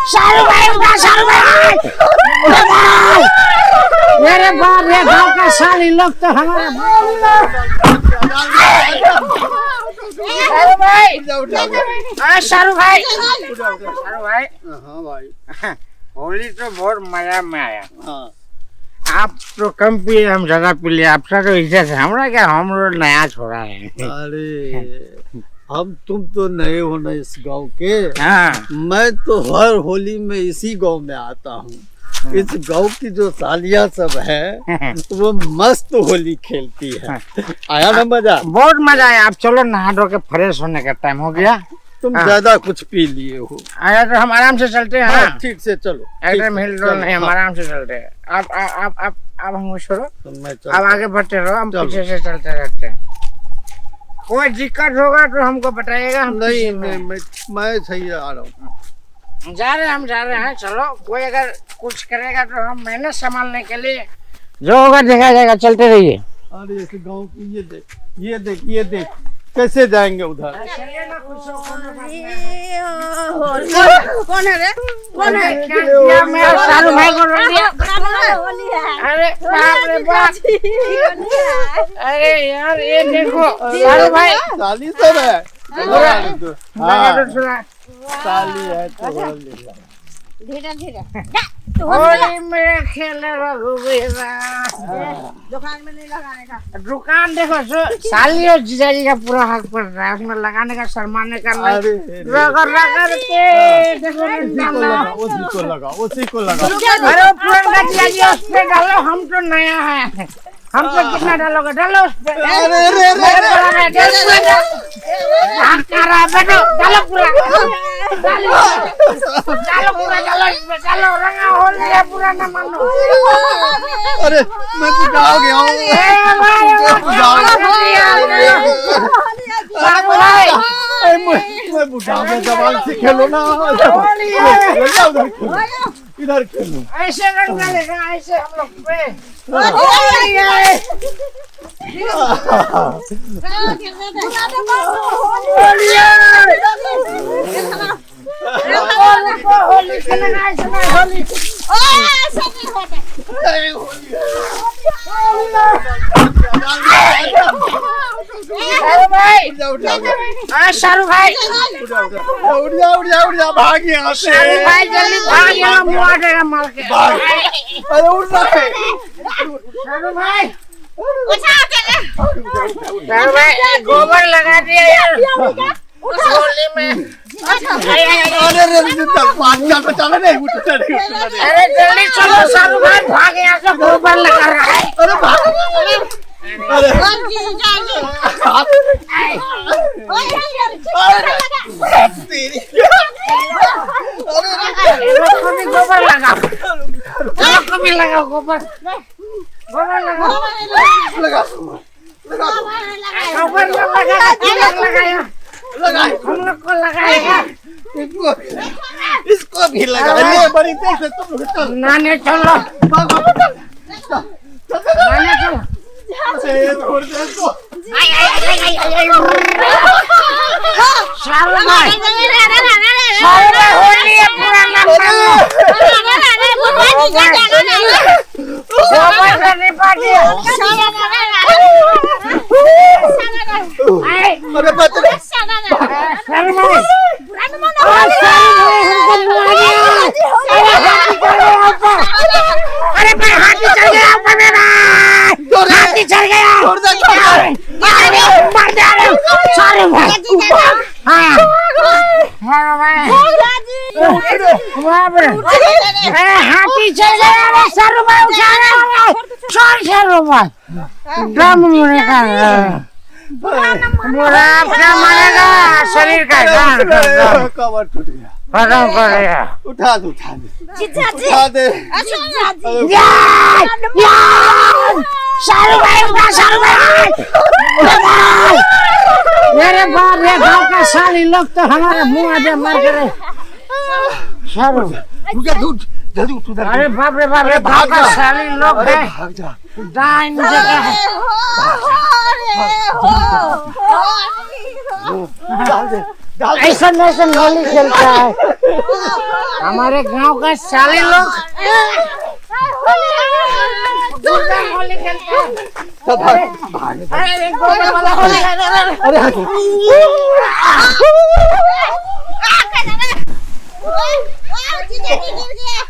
शाहरुख भाई उठा, शाहरुख भाई मेरे बाप रे, गाँव का साली लोग तो हमारे शाहरुख भाई, शाहरुख भाई, शाहरुख भाई। हाँ भाई, होली तो बहुत मजा में आया। हाँ। आप तो कम पिए, हम ज्यादा पी लिए, आपका तो इज्जत है। हमारा क्या, हम लोग नया छोड़ा है। अरे हम तुम तो नए हो ना इस गांव के। हाँ। मैं तो हर होली में इसी गांव में आता हूँ। इस गांव की जो सालियाँ सब है वो मस्त होली खेलती है। आया ना मजा? बहुत मजा आया। आप चलो, नहा धो के फ्रेश होने का टाइम हो गया। तुम ज्यादा कुछ पी लिए हो। आया तो हम आराम से चलते हैं। ठीक से चलो, एकदम हिल डुल नहीं, हम आराम से चलते हैं। आप हम छोड़ो, अब आगे बढ़ते रहो, हम पीछे से चलते रहते हैं। कोई दिक्कत होगा तो हमको बताइएगा। हम नहीं, मैं सही आ रहा हूँ। जा रहे हैं, हम जा रहे हैं। चलो, कोई अगर कुछ करेगा तो हम मेहनत संभालने के लिए, जो होगा देखा जाएगा। चलते रहिए। अरे इस गांव की ये देख, ये देख, ये देख, कैसे जाएंगे उधर? कौन है रे? कौन है? क्या मेरा शाहरुख भाई को रोक दिया? अरे बाप रे बाप! अरे यार, ये देखो शाहरुख भाई, साली सब है। साली है तो धीरे धीरे होली में खेले रघुवीरा। दुकान में नहीं लगाने का। दुकान देखो, जो साली और जीजाजी का पूरा हक पड़ रहा है, उसमें लगाने का, शर्माने का नहीं। रगड़ रगड़ के देखो, उसी को लगा, उसी को लगा। अरे पुराना जीजाजी उस पे डालो, हम तो नया है। हम तो कितना डालोगे? डालो उस पे। डालो पूरा, डालो रंगा होली है पूरा, न मानो। अरे मैं बुझा गया हूँ। मैं बुझा गया, जवान से खेलो ना। इधर खेलो। ऐसे रंग डालेगा, ऐसे हम लोग पे। होली खेलना, ऐसे होली। शाहरुख भाई, उड़ जा, भाग यहाँ से। शाहरुख भाई जल्दी भाग, यहाँ मुआ देगा मार के। अरे उड़ रहा है। शाहरुख भाई, शाहरुख भाई गोबर लगा दिया यार होली में। अरे जल्दी चलो शाहरुख भाई, भाग यहाँ से, गोबर लगा रहा है। अरे भाग। गोबर लगा, भी लगा गोबर, गोबर लगा, गोबर लगाया, हम लोग को लगाएगा। इसको भी लगा। बड़ी तेज से तुम लोग नाने चलो, नाने चलो। शाहरुख भाई, होली है पूरा, अरे बच रहे। अरे भाई, हाथी चल गया ऊपर मेरा, हाथी चल गया। मर जा रहे हो सारे भाई। हाँ हाथी चल गया। शाहरुख भाई उठा रहे, शाहरुख भाई दम मुड़ेगा, बुरा क्या मरेगा, शरीर का कवर टूट गया, खत्म कर दिया। उठा दे, उठा दे। शाहरुख भाई उठा, शाहरुख भाई मेरे बाप रे, गाँव का साली लोग तो हमारे मुँह आगे मर गए। शाहरुख जल्दी उठ। अरे बाप रे बाप रे, गाँव का साली लोग है, भाग जा। डाइन जगह है। ऐसा होली खेलता है। हमारे गांव का साले लोग होली खेलते हैं। अरे एक गोबर वाला होली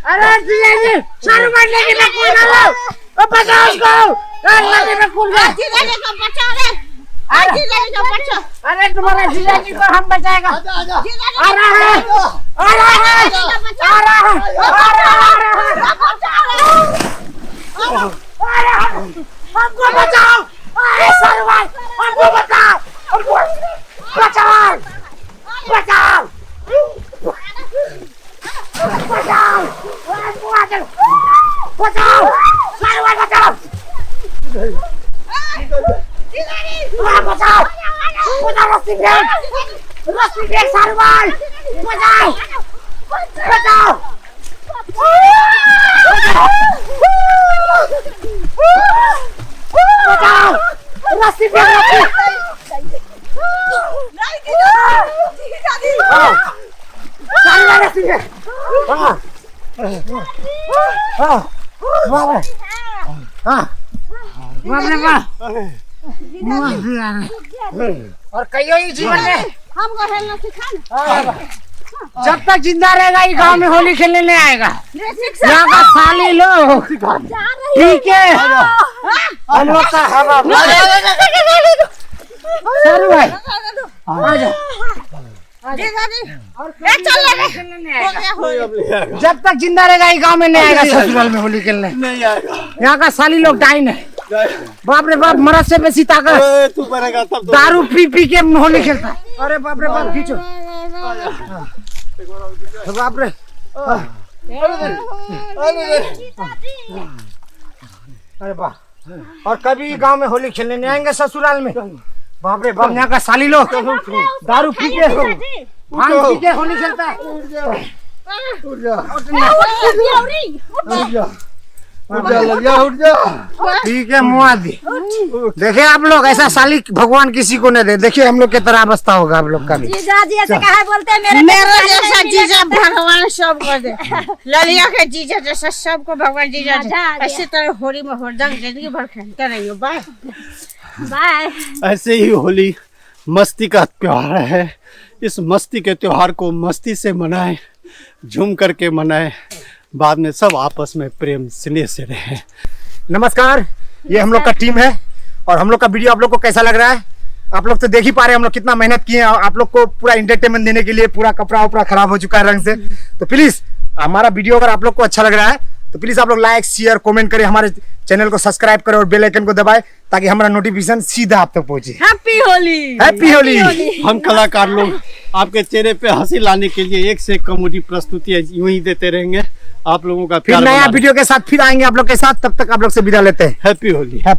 अरे जीजा जी सर मारने की मैं कूद रहा हूँ। बचाओ उसको लगे में कूद गया। अरे तुम्हारे जीजा जी को हम बचाएगा। आ रहा है हमको बचाओ। सर भाई हमको बचाओ, बचाओ बचाओ बचाओ बचाओ सारुआ बचाओ बचाओ बचाओ रस्सी फेंक सारुआ बचाओ बचाओ बचाओ रस्सी फेंक सारुआ रस्सी फेंक और कहियो ही जीवन में हमको खेलना सिखाना। जब तक जिंदा रहेगा ये गांव में होली खेलने नहीं आएगा। यहाँ का साली लोग ठीक है हम लोग का हवा सारू भाई आजा जब तक जिंदा रहेगा ये गांव में नहीं आएगा। ससुराल में होली खेलने नहीं आएगा। यहाँ का साली लोग डाइन है। बाप रे बाप मरद से बेसी ताकत तू बनेगा तब तो। दारू पी पी के होली खेलता है। अरे बाप रे बाप खींचो बाप रे अरे बाप और कभी गांव में होली खेलने नहीं आएंगे ससुराल में। बाप रे बाप यहाँ का साली लोग दारू पी के भांग पी के होली खेलता है। ठीक है मुआदी देखिए आप लोग ऐसा साली भगवान किसी को नहीं दे। देखिए हम लोग की तरह अवस्था होगा आप लोग का भी। जीजा जी ऐसे कहा बोलते हैं मेरे जैसा जीजा भगवान सबको दे। ललिया के जीजा जैसा सबको भगवान जीजा दे। ऐसे तरह होली में हरदम जिंदगी भर खेलते रहिए। Bye bye. ऐसे ही होली मस्ती का त्योहार है। इस मस्ती के त्योहार को मस्ती से मनाएं, झूम करके मनाएं, बाद में सब आपस में प्रेम स्नेह से रहें। नमस्कार, ये हम लोग का टीम है और हम लोग का वीडियो आप लोग को कैसा लग रहा है? आप लोग तो देख ही पा रहे हैं हम लोग कितना मेहनत किए हैं आप लोग को पूरा एंटरटेनमेंट देने के लिए। पूरा कपड़ा उपड़ा खराब हो चुका है रंग से। तो प्लीज हमारा वीडियो अगर आप लोग को अच्छा लग रहा है तो प्लीज आप लोग लाइक शेयर कमेंट करें, हमारे चैनल को सब्सक्राइब करें और बेल आइकन को दबाएं ताकि हमारा नोटिफिकेशन सीधा आप तक पहुंचे। हैप्पी होली। हैप्पी होली। हम कलाकार लोग आपके चेहरे पे हंसी लाने के लिए एक से एक कॉमेडी प्रस्तुतियां यूं ही देते रहेंगे। आप लोगों का फिर नया वीडियो के साथ फिर आएंगे आप लोग के साथ। तब तक आप लोग से विदा लेते हैं। हैप्पी होली।